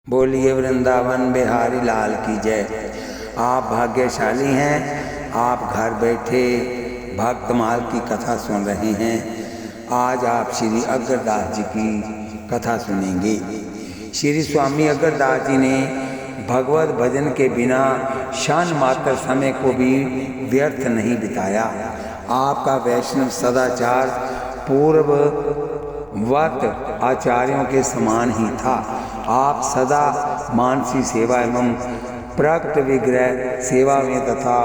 बोलिए वृंदावन बिहारी लाल की जय। आप भाग्यशाली हैं, आप घर बैठे भक्तमाल की कथा सुन रहे हैं। आज आप श्री अग्रदास जी की कथा सुनेंगे। श्री स्वामी अग्रदास जी ने भगवत भजन के बिना क्षण मात्र समय को भी व्यर्थ नहीं बिताया। आपका वैष्णव सदाचार पूर्ववत आचार्यों के समान ही था। आप सदा मानसी सेवा एवं प्रकट विग्रह सेवा में तथा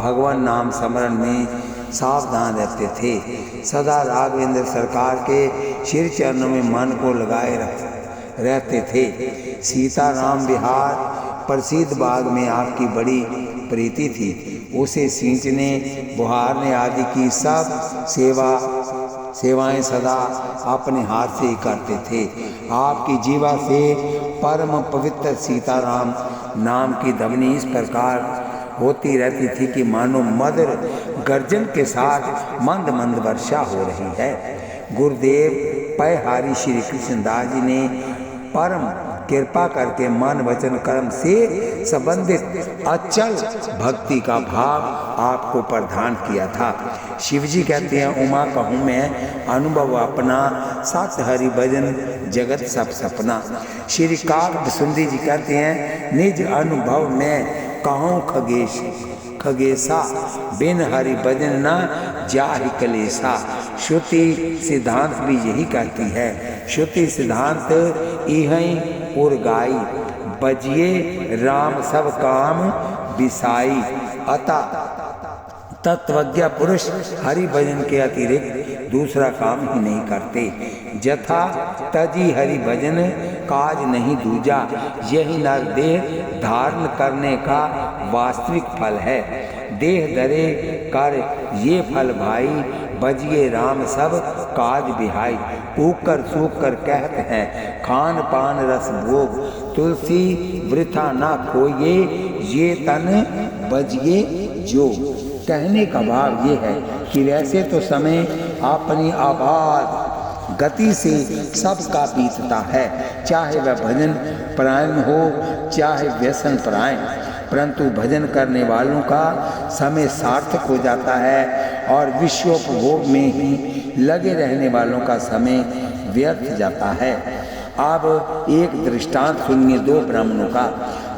भगवान नाम स्मरण में सावधान रहते थे। सदा राघवेंद्र सरकार के श्री चरणों में मन को लगाए रहते थे। सीताराम विहार प्रसिद्ध बाग में आपकी बड़ी प्रीति थी। उसे सींचने बुहारने आदि की सब सेवाएं सदा अपने हाथ से ही करते थे। आपकी जीवा से परम पवित्र सीताराम नाम की ध्वनि इस प्रकार होती रहती थी कि मानो मधुर गर्जन के साथ मंद मंद वर्षा हो रही है। गुरुदेव पयहारी श्री कृष्णदास जी ने परम कृपा करके मन वचन कर्म से संबंधित अचल भक्ति का भाव आपको प्रदान किया था। शिवजी कहते हैं, उमा कहूँ मैं अनुभव अपना, सत हरि भजन जगत सब सपना। श्री काक सुंदी जी कहते हैं, निज अनुभव में कहूँ खगेशा, बिन हरि भजन न जाहि कलेसा। श्रुति सिद्धांत भी यही कहती है। श्रुति सिद्धांत इहई उर गाई, बजिए राम सब काम बिसाई। अतः तत्वज्ञ पुरुष हरि भजन के अतिरिक्त दूसरा काम ही नहीं करते। जथा तजी हरि भजन काज नहीं दूजा, यही नर देह धारण करने का वास्तविक फल है। देह धरे कर ये फल भाई, बजिए राम सब काज बिहाई। ऊकर सूख कर कहते हैं, खान पान रस भोग, तुलसी वृथा ना खोए, ये तन बजिए जो। कहने का भाव ये है कि वैसे तो समय अपनी आबाद गति से सबका बीतता है, चाहे वह भजन परायण हो चाहे व्यसन परायण, परंतु भजन करने वालों का समय सार्थक हो जाता है और विश्वोपभोग में ही लगे रहने वालों का समय व्यर्थ जाता है। अब एक दृष्टांत सुनिए दो ब्राह्मणों का।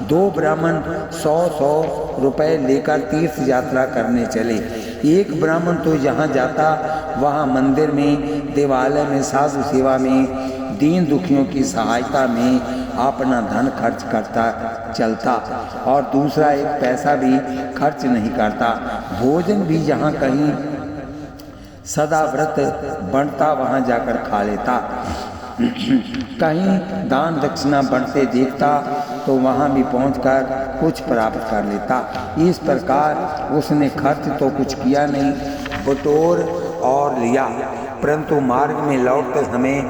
दो ब्राह्मण 100 रुपए लेकर तीर्थ यात्रा करने चले। एक ब्राह्मण तो जहाँ जाता वहाँ मंदिर में, देवालय में, साधु सेवा में, दीन दुखियों की सहायता में अपना धन खर्च करता चलता और दूसरा एक पैसा भी खर्च नहीं करता। भोजन भी जहाँ कहीं सदा व्रत बनता वहाँ जाकर खा लेता। कहीं दान दक्षिणा बढ़ते देखता तो वहाँ भी पहुंचकर कुछ प्राप्त कर लेता। इस प्रकार उसने खर्च तो कुछ किया नहीं, बटोर और लिया, परंतु मार्ग में लौटते समय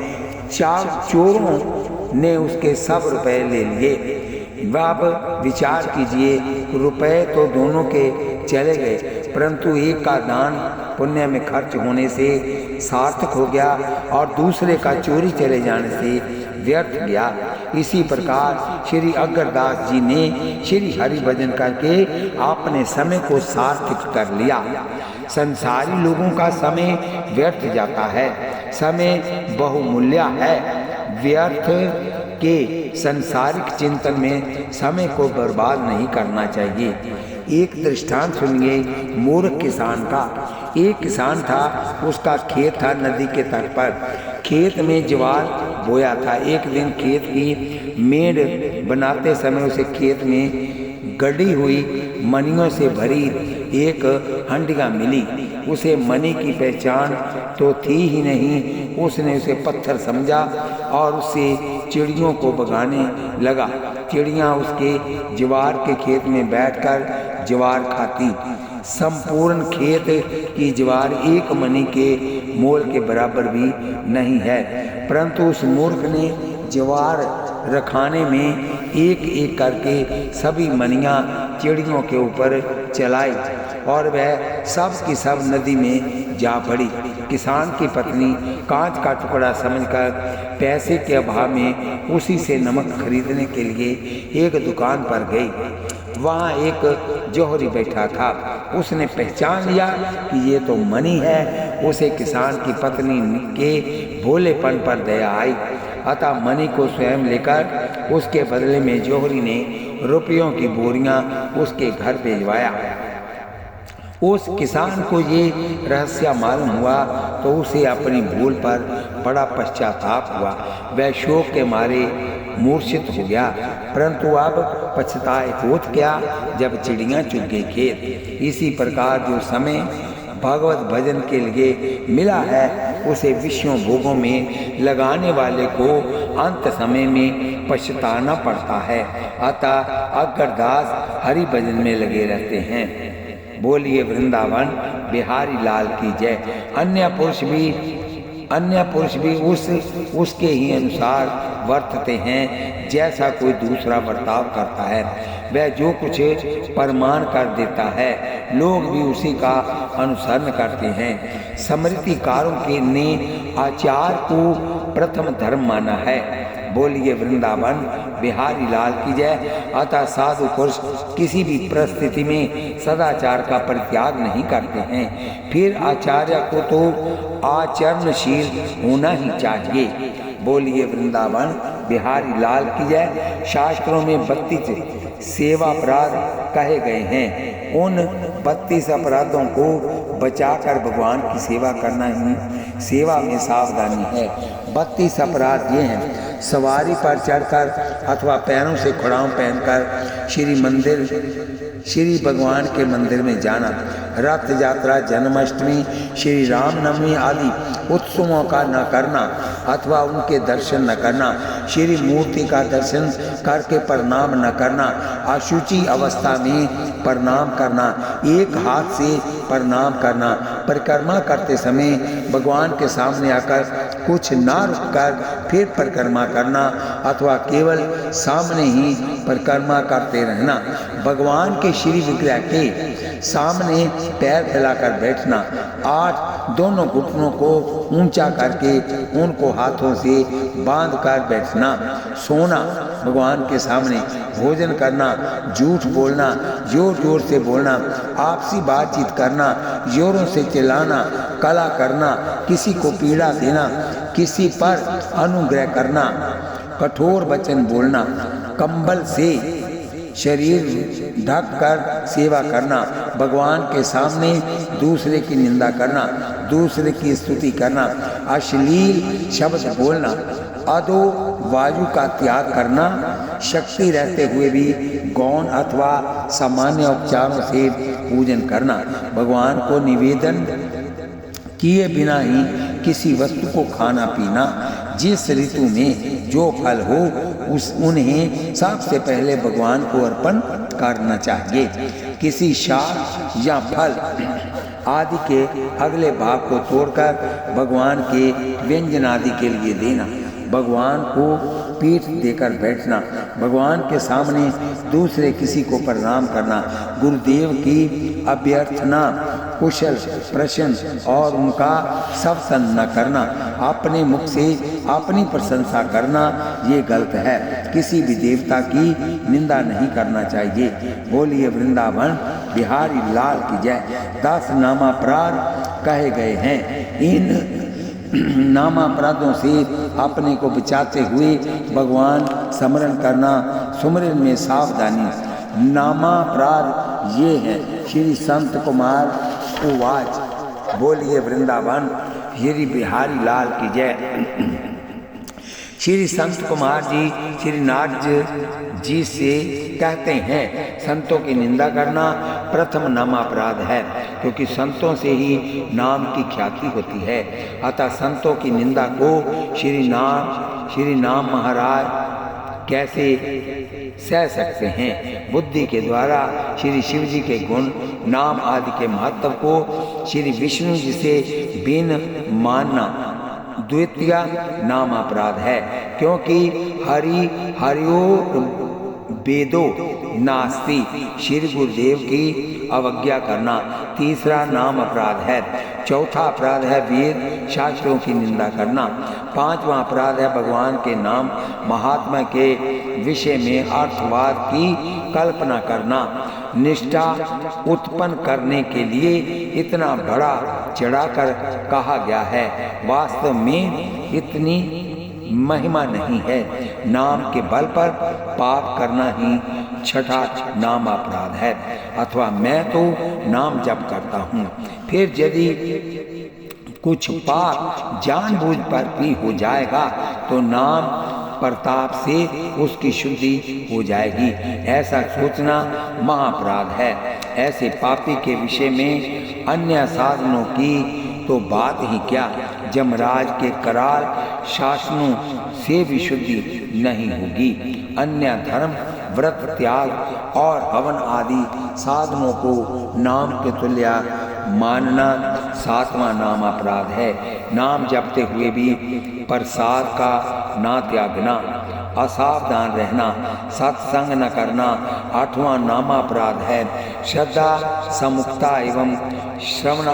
4 चोरों ने उसके सब रुपए ले लिए। अब विचार कीजिए, रुपए तो दोनों के चले गए, परंतु एक का दान पुण्य में खर्च होने से सार्थक हो गया और दूसरे का चोरी चले जाने से व्यर्थ गया। इसी प्रकार श्री अग्रदास जी ने श्री हरि भजन करके अपने समय को सार्थक कर लिया। संसारी लोगों का समय व्यर्थ जाता है। समय बहुमूल्य है। व्यर्थ के संसारिक चिंतन में समय को बर्बाद नहीं करना चाहिए। एक दृष्टांत सुनिए मूर्ख किसान का। एक किसान था, उसका खेत था नदी के तट पर। खेत में ज्वार बोया था। एक दिन खेत की मेड़ बनाते समय उसे खेत में गड़ी हुई मनियों से भरी एक हंडिया मिली। उसे मनी की पहचान तो थी ही नहीं। उसने उसे पत्थर समझा और उससे चिड़ियों को भगाने लगा। चिड़ियाँ उसके ज्वार के खेत में बैठकर ज्वार खाती। संपूर्ण खेत की ज्वार एक मनी के मोल के बराबर भी नहीं है, परंतु उस मूर्ख ने ज्वार रखाने में एक एक करके सभी मनियाँ चिड़ियों के ऊपर चलाई और वह सब की सब नदी में जा पड़ी। किसान की पत्नी कांच का टुकड़ा समझकर पैसे के अभाव में उसी से नमक खरीदने के लिए एक दुकान पर गई। वहाँ एक जौहरी बैठा था। उसने पहचान लिया कि ये तो मनी है। उसे किसान की पत्नी के भोलेपन पर दया आई, अतः मनी को स्वयं लेकर उसके बदले में जौहरी ने रुपयों की बोरियां उसके घर भिजवाया। उस किसान को ये रहस्य मालूम हुआ तो उसे अपनी भूल पर बड़ा पश्चाताप हुआ। वह शोक के मारे मूर्छित हो गया, परंतु अब पछताए होत क्या जब चिड़ियाँ चुग गई खेत। इसी प्रकार जो समय भगवत भजन के लिए मिला है उसे विषयों भोगों में लगाने वाले को अंत समय में पछताना पड़ता है। अतः अग्रदास हरि भजन में लगे रहते हैं। बोलिए वृंदावन बिहारी लाल की जय। अन्य पुरुष भी उसके ही अनुसार वर्तते हैं जैसा कोई दूसरा बर्ताव करता है। वह जो कुछ प्रमाण कर देता है लोग भी उसी का अनुसरण करते हैं। स्मृतिकारों के ने आचार को प्रथम धर्म माना है। बोलिए वृंदावन बिहारी लाल की जय। अतः साधु पुरुष किसी भी परिस्थिति में सदाचार का परित्याग नहीं करते हैं। फिर आचार्य को तो आचरणशील होना ही चाहिए। बोलिए वृंदावन बिहारी लाल की जय। शास्त्रों में 32 सेवा अपराध कहे गए हैं। उन 32 अपराधों को बचाकर भगवान की सेवा करना ही सेवा में सावधानी है। 32 अपराध ये हैं: सवारी पर चढ़कर अथवा पैरों से खुड़ाऊं पहनकर श्री भगवान के मंदिर में जाना, रथ यात्रा, जन्माष्टमी, श्री रामनवमी आदि उत्सवों का न करना अथवा उनके दर्शन न करना, श्री मूर्ति का दर्शन करके प्रणाम न करना, अशुचि अवस्था में प्रणाम करना, एक हाथ से प्रणाम करना, परिक्रमा करते समय भगवान के सामने आकर कुछ ना रुककर फिर परिक्रमा करना अथवा केवल सामने ही परिक्रमा करते रहना, भगवान के श्री विग्रह के सामने पैर फैलाकर बैठना, 8 दोनों घुटनों को ऊंचा करके उनको हाथों से बांधकर बैठना, सोना, भगवान के सामने भोजन करना, झूठ बोलना, जोर जोर से बोलना, आपसी बातचीत करना, जोरों से चिल्लाना, कला करना, किसी को पीड़ा देना, किसी पर अनुग्रह करना, कठोर वचन बोलना, कंबल से शरीर ढककर सेवा करना, भगवान के सामने दूसरे की निंदा करना, दूसरे की स्तुति करना, अश्लील शब्द बोलना, अधो वायु का त्याग करना, शक्ति रहते हुए भी गौण अथवा सामान्य उपचारों से पूजन करना, भगवान को निवेदन किए बिना ही किसी वस्तु को खाना पीना, जिस ऋतु में जो फल हो उन्हें सबसे पहले भगवान को अर्पण करना चाहिए। किसी शाक या फल आदि के अगले भाग को तोड़कर भगवान के व्यंजन आदि के लिए देना, भगवान को पीठ देकर बैठना, भगवान के सामने दूसरे किसी को प्रणाम करना, गुरुदेव की अभ्यर्थना, कुशल प्रश्न और उनका सत्संग न करना, अपने मुख से अपनी प्रशंसा करना ये गलत है। किसी भी देवता की निंदा नहीं करना चाहिए। बोलिए वृंदावन बिहारी लाल की जय। 10 नामापराध कहे गए हैं। इन नामापराधों से अपने को बचाते हुए भगवान स्मरण करना, सुमरन में सावधानी। नामापराध ये है। श्री संत कुमार उवाच। बोलिए वृंदावन श्री बिहारी लाल की जय। श्री संत कुमार जी श्री नाथ जी से कहते हैं, संतों की निंदा करना प्रथम नामापराध है, क्योंकि संतों से ही नाम की ख्याति होती है। अतः संतों की निंदा को श्री नाम महाराज कैसे सह सकते हैं। बुद्धि के द्वारा श्री शिव जी के गुण, नाम आदि के महत्व को श्री विष्णु जी से बिन मानना द्वितीय नाम अपराध है, क्योंकि हरियो वेदो नास्ति श्री गुरुदेव की अवज्ञा करना तीसरा नाम अपराध है। चौथा अपराध है वेद शास्त्रों की निंदा करना। पांचवा अपराध है भगवान के नाम महात्मा के विषय में अर्थवाद की कल्पना करना। निष्ठा उत्पन्न करने के लिए इतना बड़ा चढ़ाकर कहा गया है, वास्तव में इतनी महिमा नहीं है। नाम के बल पर पाप करना ही छठा नाम अपराध है। अथवा मैं तो नाम जप करता हूँ, फिर यदि कुछ पाप जानबूझ पर भी हो जाएगा तो नाम प्रताप से उसकी शुद्धि हो जाएगी, ऐसा सोचना महाअपराध है। ऐसे पापी के विषय में अन्य साधनों की तो बात ही क्या, जमराज के कराल शासनों से भी शुद्धि नहीं होगी। अन्य धर्म व्रत त्याग और हवन आदि साधनों को नाम के तुल्य मानना सातवां नाम अपराध है। नाम जपते हुए भी प्रसाद का ना त्यागना, असावधान रहना, सत्संग न करना आठवां नाम अपराध है। श्रद्धा समुक्ता एवं श्रवण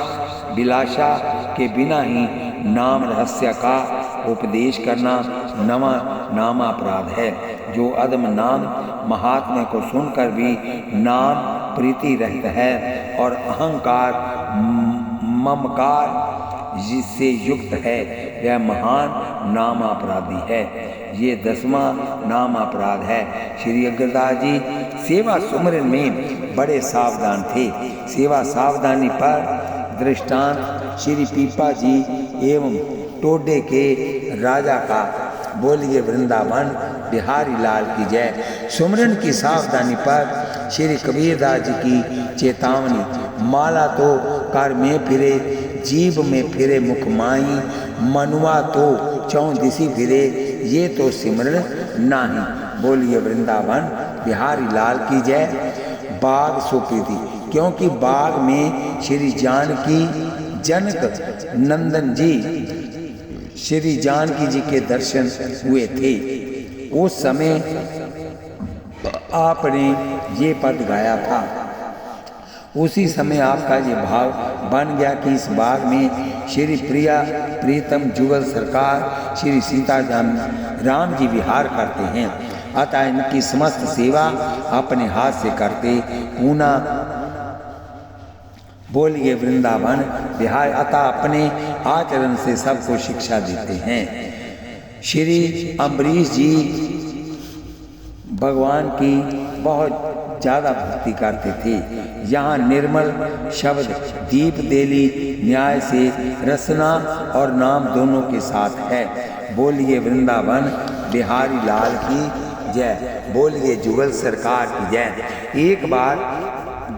विलासा के बिना ही नाम रहस्य का उपदेश करना नवा नाम अपराध है। जो अदम नाम महात्मा को सुनकर भी नाम प्रीति रहित है और अहंकार ममकार जिससे युक्त है, वह महान नाम अपराधी है। ये 10वां नाम अपराध है। श्री अग्रदास जी सेवा सुमरन में बड़े सावधान थे। सेवा सावधानी पर दृष्टांत श्री पीपा जी एवं टोडे के राजा का। बोलिए वृंदावन बिहारी लाल की जय। सुमरन की सावधानी पर श्री कबीरदास जी की चेतावनी। माला तो कर में फिरे, जीभ में फिरे मुख माई, मनुआ तो चौदिसी फिरे, ये तो सिमरन नाही। बोलिए वृंदावन बिहारी लाल की जय। बाग सुप्रीति, क्योंकि बाग में श्री जानकी जनक नंदन जी श्री जानकी जी के दर्शन हुए थे। उस समय आपने ये पद गाया था। उसी समय आपका ये भाव बन गया कि इस बाग में श्री प्रिया प्रीतम जुगल सरकार श्री सीता राम जी विहार करते हैं, अतः इनकी समस्त सेवा अपने हाथ से करते पूना। बोलिए वृंदावन बिहार, अतः अपने आचरण से सबको शिक्षा देते हैं। श्री अम्बरीश जी भगवान की बहुत ज़्यादा भक्ति करते थे। यहाँ निर्मल शब्द दीप देली न्याय से रसना और नाम दोनों के साथ है। बोलिए वृंदावन बिहारी लाल की जय। बोलिए जुगल सरकार की जय। एक बार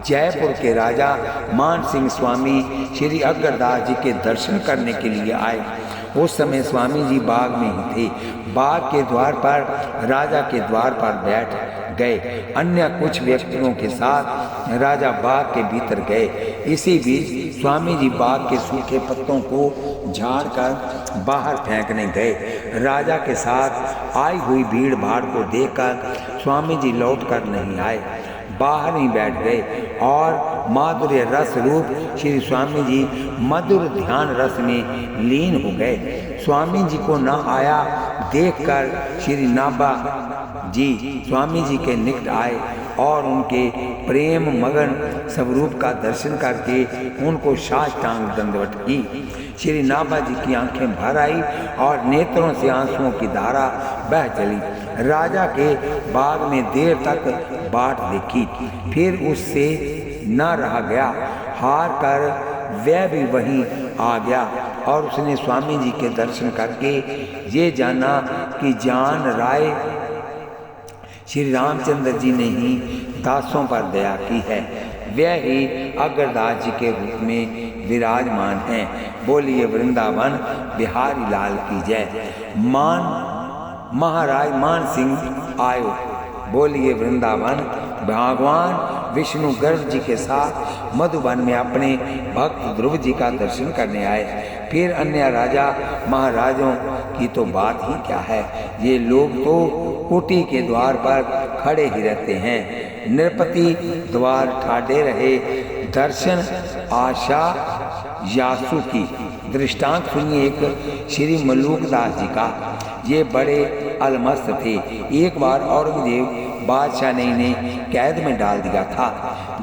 जयपुर के राजा मान सिंह स्वामी श्री अग्रदास जी के दर्शन करने के लिए आए। उस समय स्वामी जी बाग में ही थे। बाग के द्वार पर राजा के द्वार पर बैठ गए। अन्य कुछ व्यक्तियों के साथ राजा बाग के भीतर गए। इसी बीच स्वामी जी बाग के सूखे पत्तों को झाड़कर बाहर फेंकने गए। राजा के साथ आई हुई भीड़ भाड़ को देखकर स्वामी जी लौटकर नहीं आए, बाहर ही बैठ गए और माधुर्य रस रूप श्री स्वामी जी मधुर ध्यान रस में लीन हो गए। स्वामी जी को न आया देखकर श्री नाभा जी स्वामी जी के निकट आए और उनके प्रेम मगन स्वरूप का दर्शन करके उनको साष्टांग दंडवत की। श्री नाभा जी की आंखें भर आई और नेत्रों से आंसुओं की धारा बह चली। राजा के बाग में देर तक बाट देखी, फिर उससे न रहा गया। हार कर वह भी वहीं आ गया और उसने स्वामी जी के दर्शन करके ये जाना कि जान राय श्री रामचंद्र जी ने ही दासों पर दया की है, वह ही अग्रदास जी के रूप में विराजमान हैं। बोलिए वृंदावन बिहारी लाल की जय। महाराज मान सिंह आयो। बोलिए वृंदावन। भगवान विष्णु गर्भ जी के साथ मधुबन में अपने भक्त ध्रुव जी का दर्शन करने आए। फिर अन्य राजा महाराजों की तो बात ही क्या है, ये लोग तो कुटी के द्वार पर खड़े ही रहते हैं। नृपति द्वार ठाडे रहे, दर्शन आशा यासु की। दृष्टांत सुनिए एक श्री मलूकदास जी का। ये बड़े अलमस्त थे। एक बार औरंगजेब बादशाह ने इन्हें कैद में डाल दिया था।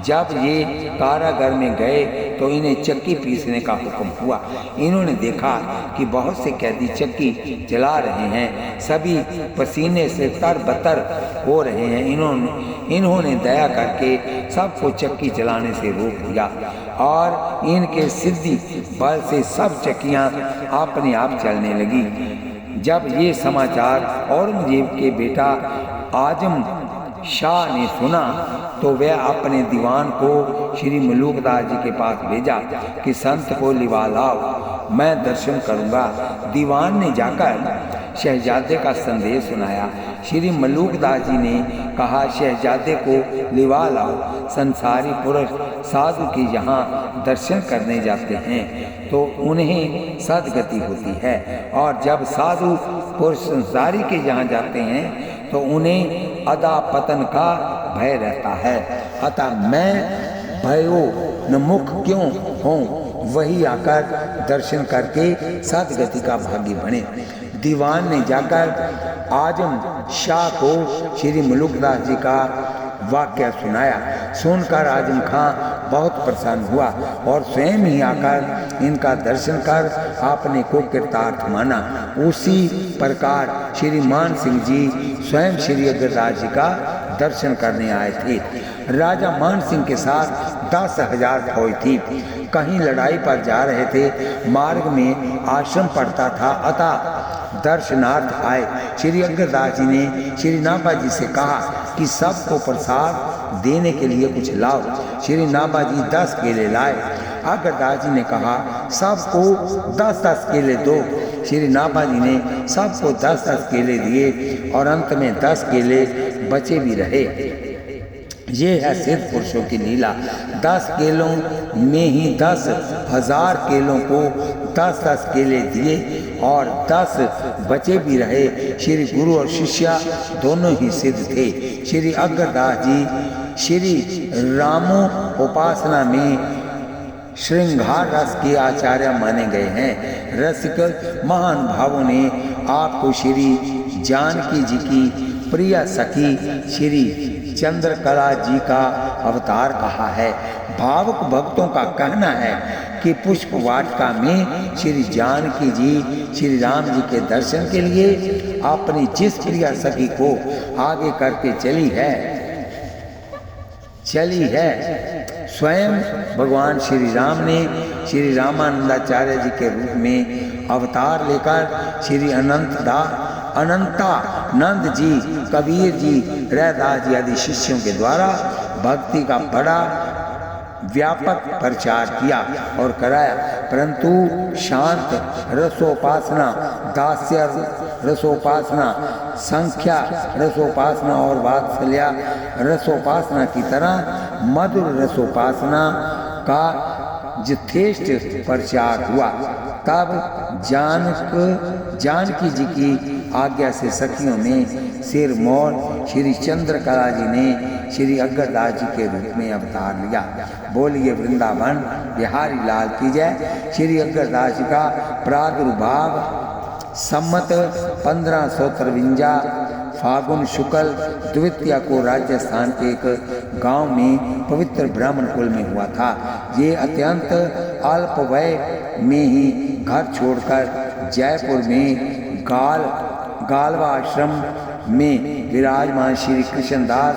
जब ये कारागार में गए तो इन्हें चक्की पीसने का हुक्म हुआ। इन्होंने देखा कि बहुत से कैदी चक्की चला रहे हैं, सभी पसीने से तरबतर हो रहे हैं। इन्होंने दया करके सबको चक्की चलाने से रोक दिया और इनके सिद्धि बल से सब चक्कियां अपने आप चलने लगी। जब ये समाचार औरंगजेब के बेटा आजम शाह ने सुना तो वह अपने दीवान को श्री मलूकदास जी के पास भेजा कि संत को लिवा लाओ, मैं दर्शन करूंगा। दीवान ने जाकर शहजादे का संदेश सुनाया। श्री मलूकदास जी ने कहा, शहजादे को लिवा लाओ। संसारी पुरुष साधु के यहाँ दर्शन करने जाते हैं तो उन्हें सद्गति होती है, और जब साधु पुरुष संसारी के यहाँ जाते हैं तो उन्हें अदा पतन का भय रहता है। अतः मैं भयो न मुख क्यों हूँ, वही आकर दर्शन करके सद्गति का भागी बने। दीवान ने जाकर आजम शाह को श्री मलूकदास जी का वाक्य सुनाया। सुनकर आजम खां बहुत प्रसन्न हुआ और स्वयं ही आकर इनका दर्शन कर आपने को कृतार्थ माना। उसी प्रकार श्री मान सिंह जी स्वयं श्री अग्रदास जी का दर्शन करने आए थे। राजा मान सिंह के साथ 10,000 फौज थी। कहीं लड़ाई पर जा रहे थे, मार्ग में आश्रम पड़ता था, अतः दर्शनार्थ आए। श्री अग्रदास जी ने श्री नाभा जी से कहा कि सबको प्रसाद देने के लिए कुछ लाओ। श्री नाभा जी 10 केले लाए। अग्रदास जी ने कहा सबको 10-10 केले दो। श्री नाभा जी ने सबको 10-10 केले दिए और अंत में 10 केले बचे भी रहे। ये है सिद्ध पुरुषों की लीला। 10 केलों में ही 10,000 केलों को 10-10 केले दिए और 10 बचे भी रहे। श्री गुरु और शिष्य दोनों ही सिद्ध थे। श्री अग्रदास जी श्री रामो उपासना में श्रृंगार रस के आचार्य माने गए हैं। रसिक महान भावों ने आपको श्री जानकी जी की प्रिय सखी श्री चंद्रकला जी का अवतार कहा है। भावुक भक्तों का कहना है कि पुष्प वाटिका में श्री जानकी जी श्री राम जी के दर्शन के लिए अपनी जिस प्रिय सखी को आगे करके चली है स्वयं भगवान श्री राम ने श्री रामानंदाचार्य जी के रूप में अवतार लेकर श्री अनंतानंद जी, कबीर जी, रैदास जी आदि शिष्यों के द्वारा भक्ति का बड़ा व्यापक प्रचार किया और कराया। परंतु शांत रसोपासना, दास्य रसोपासना, संख्या रसोपासना और वात्सल्य रसोपासना की तरह मधुर रसोपासना का यथेष्ट प्रचार हुआ। तब जानकी जी की आज्ञा से सखियों में सिरमौर श्री चंद्रकला जी ने श्री अग्रदास जी के रूप में अवतार लिया। बोलिए वृंदावन बिहारी लाल की जय। श्री अग्रदास जी का प्रादुर्भाव सम्मत 1553 फागुन शुक्ल द्वितीया को राजस्थान के एक गांव में पवित्र ब्राह्मण कुल में हुआ था। ये अत्यंत अल्प वय में ही घर छोड़कर जयपुर में गालवा आश्रम में विराजमान श्री कृष्णदास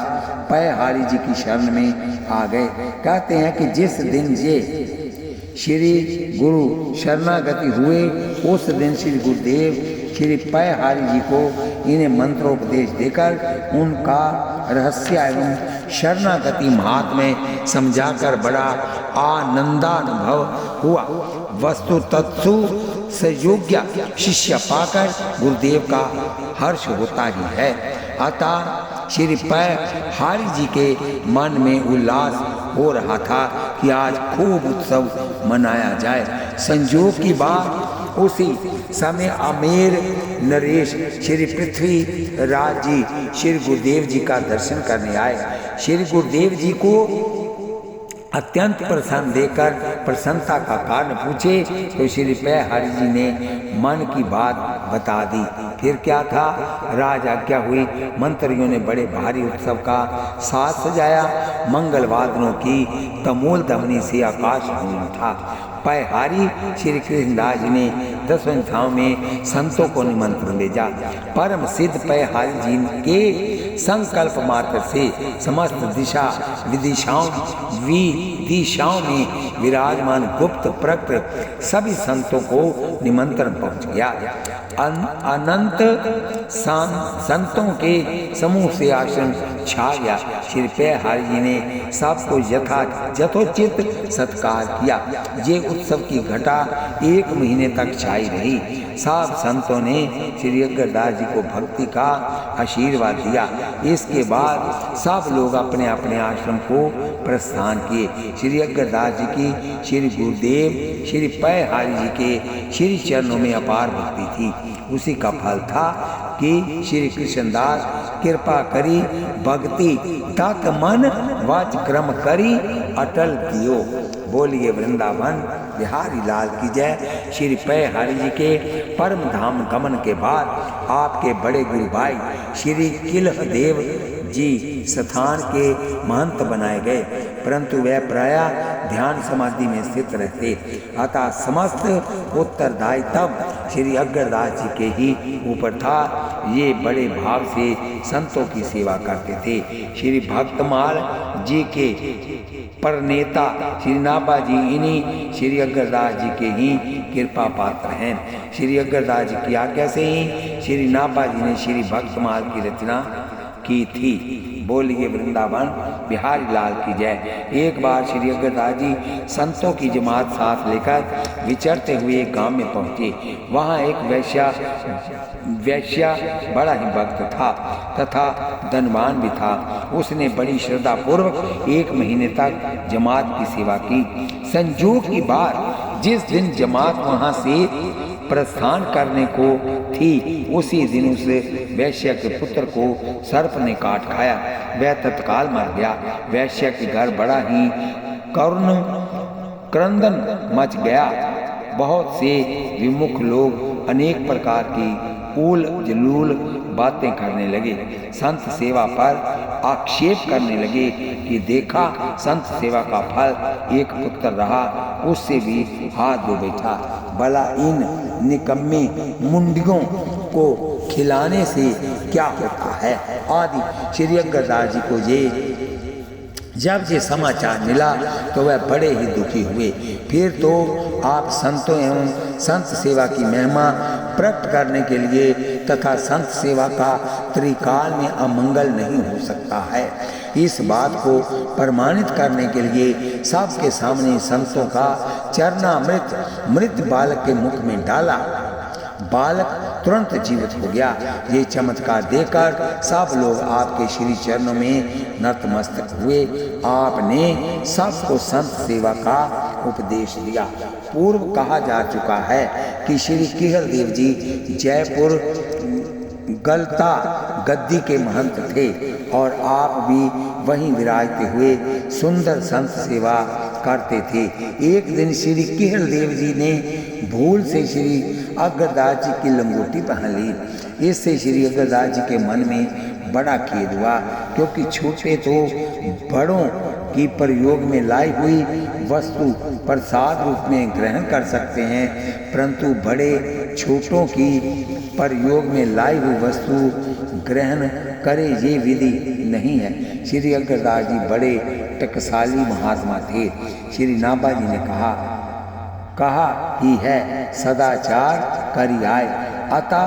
पैहारी जी की शरण में आ गए। कहते हैं कि जिस दिन ये श्री गुरु शरणागति हुए उस दिन श्री गुरुदेव श्री पैहारी जी को इन्हें मंत्रोपदेश देकर उनका रहस्य एवं शरणागति महात्म्य समझाकर बड़ा आनंदानुभव हुआ। वस्तु तत्सु से योग्य शिष्य पाकर गुरुदेव का हर्ष होता ही है। अतः श्री पैहारी जी के मन में उल्लास हो रहा था कि आज खूब उत्सव मनाया जाए। संयोग की बात उसी समय अमेर नरेश श्री पृथ्वी राज जी श्री गुरुदेव जी का दर्शन करने आए। श्री गुरुदेव जी को अत्यंत प्रसन्न देकर प्रसन्नता का कारण पूछे तो श्री पयहारी जी ने मन की बात बता दी। फिर क्या था, राज आज्ञा हुई। मंत्रियों ने बड़े भारी उत्सव का साज सजाया। मंगल वादनों की तमूल ध्वनि से आकाश गूंज उठा। पयहारी श्री कृष्णदास जी ने दशवंशाओं में संतों को निमंत्रण भेजा। परम सिद्ध पयहारी जी के संकल्प मात्र से समस्त दिशाओं में विराजमान गुप्त प्रकट सभी संतों को निमंत्रण पहुंच गया। अनंत संतों के समूह से आश्रम छा गया। श्री पयहारी जी ने सबको यथोचित सत्कार किया। ये उत्सव की घटा 1 महीने तक छाई रही। सब संतों ने श्री अग्रदास जी को भक्ति का आशीर्वाद दिया। इसके बाद सब लोग अपने अपने आश्रम को प्रस्थान किए। श्री अग्रदास जी की श्री गुरुदेव श्री पयहारी जी के श्री चरणों में अपार भक्ति थी। उसी का फल था कि श्री कृष्णदास कृपा करी भक्ति तत् मन वाच क्रम करी अटल कियो। बोलिए वृंदावन बिहारी लाल की जय। श्री पयहारी जी के परम धाम गमन के बाद आपके बड़े गुरु भाई श्री किलह देव जी स्थान के महंत बनाए गए, परंतु वह प्रायः ध्यान समाधि में स्थित रहते। अतः समस्त उत्तरदायित्व श्री अग्रदास जी के ही ऊपर था। ये बड़े भाव से संतों की सेवा करते थे। श्री भक्तमाल जी के परनेता श्री नाभा जी इन्हीं श्री अग्रदास जी के ही कृपा पात्र हैं। श्री अग्रदास जी की आज्ञा से ही श्री नाभा जी ने श्री भक्तमाल की रचना की थी। बोलिए वृंदावन बिहारी लाल की जय। एक बार श्री अग्रदास जी संतों की जमात साथ लेकर विचरते हुए एक गांव में पहुंचे। वहां एक वैश्या बड़ा ही भक्त था तथा धनवान भी था। उसने बड़ी श्रद्धा पूर्वक 1 महीने तक जमात की सेवा की। संयोग की बात, जिस दिन जमात वहां से प्रस्थान करने को थी उसी दिन उस वैश्य के पुत्र को सर्प ने काट खाया। वह तत्काल मर गया। वैश्य के घर बड़ा ही क्रंदन मच गया। बहुत से विमुख लोग अनेक प्रकार की उल जलूल बातें करने लगे। संत सेवा पर आक्षेप करने लगे कि देखा संत सेवा का फल एक पुत्र रहा, उससे भी हाथ धो बैठा। भला इन निकम्मे मुंडियों को खिलाने से क्या होता है आदि। श्री अग्रदास जी को जब ये समाचार मिला तो वह बड़े ही दुखी हुए। फिर तो आप संतों एवं संत सेवा की महिमा प्रकट करने के लिए तथा संत सेवा का त्रिकाल में अमंगल नहीं हो सकता है, इस बात को प्रमाणित करने के लिए सबके सामने संतों का चरणामृत मृत बालक के मुख में डाला। बालक तुरंत जीवित हो गया। ये चमत्कार देखकर सब लोग आपके श्री चरणों में नतमस्तक हुए। आपने सबको संत सेवा का उपदेश दिया। पूर्व कहा जा चुका है कि श्री किहर देव जी जयपुर गलता गद्दी के महंत थे और आप भी वहीं विराजते हुए सुंदर संत सेवा करते थे। एक दिन श्री किहर देव जी ने भूल से श्री अग्रदास जी की लंगोटी पहन ली। इससे श्री अग्रदास जी के मन में बड़ा खेद हुआ, क्योंकि छोटे तो बड़ों की प्रयोग में लाई हुई वस्तु प्रसाद रूप में ग्रहण कर सकते हैं, परंतु बड़े छोटों की प्रयोग में लाई हुई वस्तु ग्रहण करे ये विधि नहीं है। श्री अग्रदास जी बड़े टकसाली महात्मा थे। श्री नाभा जी ने कहा ही है सदाचार करी आए। अतः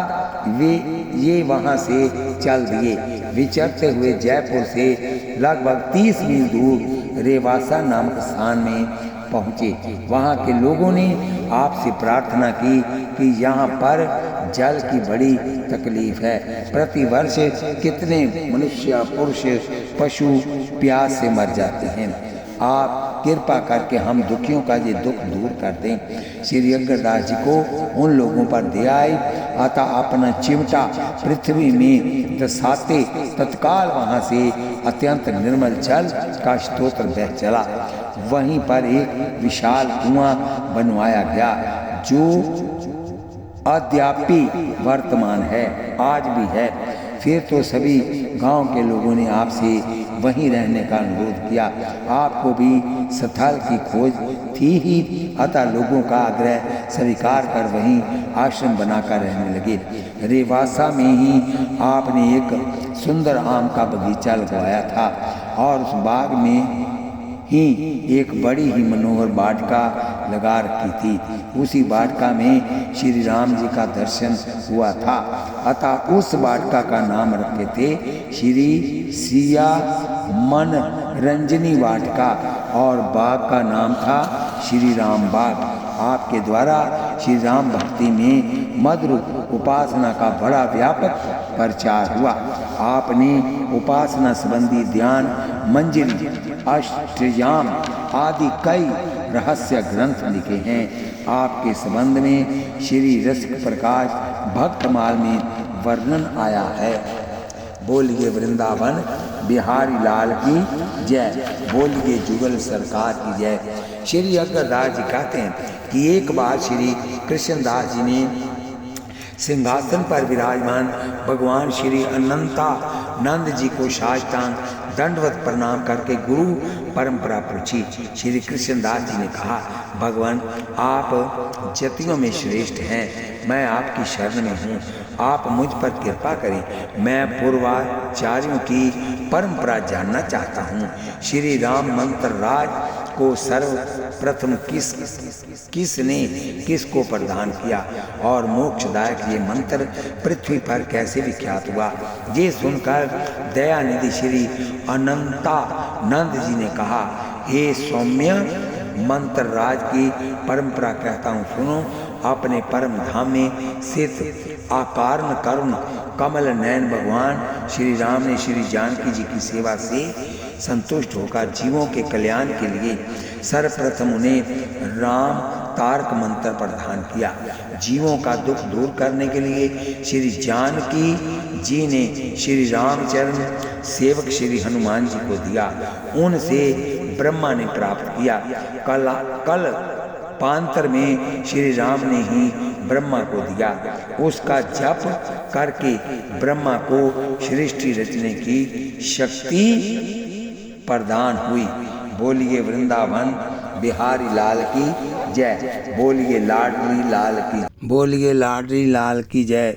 ये वहाँ से चल दिए। विचरते हुए जयपुर से लगभग 30 मील दूर रेवासा नामक स्थान में पहुँचे। वहाँ के लोगों ने आपसे प्रार्थना की कि यहाँ पर जल की बड़ी तकलीफ है। प्रतिवर्ष कितने मनुष्य पुरुष पशु प्यास से मर जाते हैं। आप कृपा करके हम दुखियों का ये दुख दूर कर दें। श्री अग्रदास जी को उन लोगों पर दया आई, अतः अपना चिमटा पृथ्वी में दसाते तत्काल वहाँ से अत्यंत निर्मल जल का स्तोत्र बह चला। वहीं पर एक विशाल कुआं बनवाया गया जो अद्यापि वर्तमान है, आज भी है। फिर तो सभी गांव के लोगों ने आपसे वहीं रहने का अनुरोध किया। आपको भी स्थल की खोज थी ही, अतः लोगों का आग्रह स्वीकार कर वहीं आश्रम बनाकर रहने लगे। रेवासा में ही आपने एक सुंदर आम का बगीचा लगवाया था और उस बाग में ही एक बड़ी ही मनोहर वाटिका लगा रखी थी। उसी वाटिका में श्री राम जी का दर्शन हुआ था, अतः उस वाटिका का नाम रखे थे श्री सिया मन रंजनी वाटिका और बाग का नाम था श्री राम बाग। आपके द्वारा श्री राम भक्ति में मधुर उपासना का बड़ा व्यापक प्रचार हुआ। आपने उपासना संबंधी ध्यान मंजरी, अष्टयाम आदि कई रहस्य ग्रंथ लिखे हैं। आपके संबंध में श्री रसिक प्रकाश भक्तमाल में वर्णन आया है। बोलिए वृंदावन बिहारी लाल की जय, बोलिए जुगल सरकार की जय। श्री अग्रदास जी कहते हैं कि एक बार श्री कृष्णदास जी ने सिंहासन पर विराजमान भगवान श्री अनंतानंद जी को साष्टांग दंडवत प्रणाम करके गुरु परंपरा पूछी। श्री कृष्णदास जी ने कहा, भगवान आप जतियों में श्रेष्ठ हैं, मैं आपकी शरण में हूँ, आप मुझ पर कृपा करें। मैं पूर्वाचार्यों की परंपरा जानना चाहता हूँ। श्री राम मंत्र राज को सर्वप्रथम किसने किसको प्रदान किया और मोक्षदायक ये मंत्र पृथ्वी पर कैसे विख्यात हुआ? ये सुनकर दयानिधि श्री अनंतानंद जी ने कहा, हे सौम्य, मंत्र राज की परंपरा कहता हूँ, सुनो। अपने परम धाम में स्थित आकारण करुण कमल नयन भगवान श्री राम ने श्री जानकी जी की सेवा से संतुष्ट होकर जीवों के कल्याण के लिए सर्वप्रथम उन्हें राम तारक मंत्र प्रदान किया। जीवों का दुख दूर करने के लिए श्री जानकी जी ने श्री रामचरण सेवक श्री हनुमान जी को दिया। उनसे ब्रह्मा ने प्राप्त किया। कल पांतर में श्री राम ने ही ब्रह्मा को दिया। उसका जप करके ब्रह्मा को सृष्टि रचने की शक्ति प्रदान हुई। बोलिए वृंदावन बिहारी लाल की जय, बोलिए लाडली लाल की, बोलिए लाडली लाल की जय।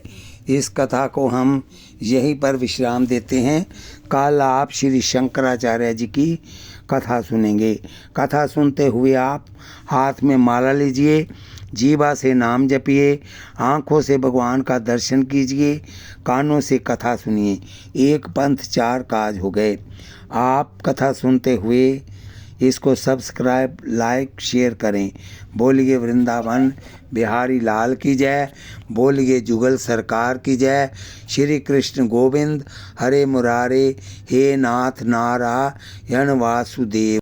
इस कथा को हम यहीं पर विश्राम देते हैं। कल आप श्री शंकराचार्य जी की कथा सुनेंगे। कथा सुनते हुए आप हाथ में माला लीजिए, जीवा से नाम जपिए, आँखों से भगवान का दर्शन कीजिए, कानों से कथा सुनिए। एक पंथ चार काज हो गए। आप कथा सुनते हुए इसको सब्सक्राइब, लाइक, शेयर करें। बोलिए वृंदावन बिहारी लाल की जय, बोलिए जुगल सरकार की जय। श्री कृष्ण गोविंद हरे मुरारे, हे नाथ नारायण वासुदेव।